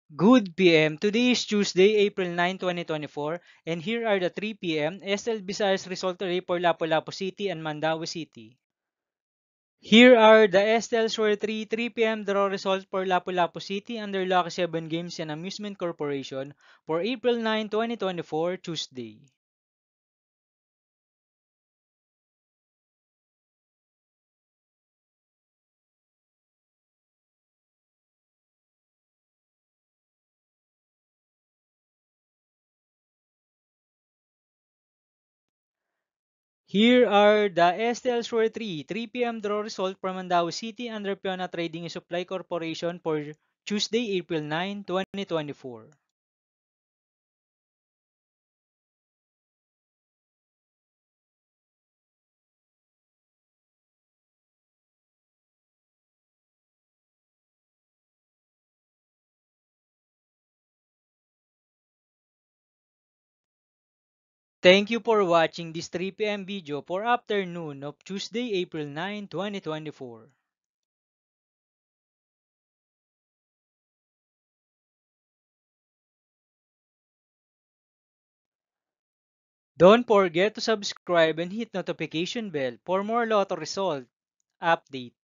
Good PM. Today is Tuesday, April 9, 2024, and here are the 3 p.m. SL Visayas result array for Lapu-Lapu City and Mandaue City. Here are the SL Shore 3 p.m. draw results for Lapu-Lapu City under Lucky 7 Games and Amusement Corporation for April 9, 2024, Tuesday. Here are the STL Shore 3 p.m. draw result for Mandaue City under Piona Trading and Supply Corporation for Tuesday, April 9, 2024. Thank you for watching this 3 p.m. video for afternoon of Tuesday, April 9, 2024. Don't forget to subscribe and hit notification bell for more lotto result update.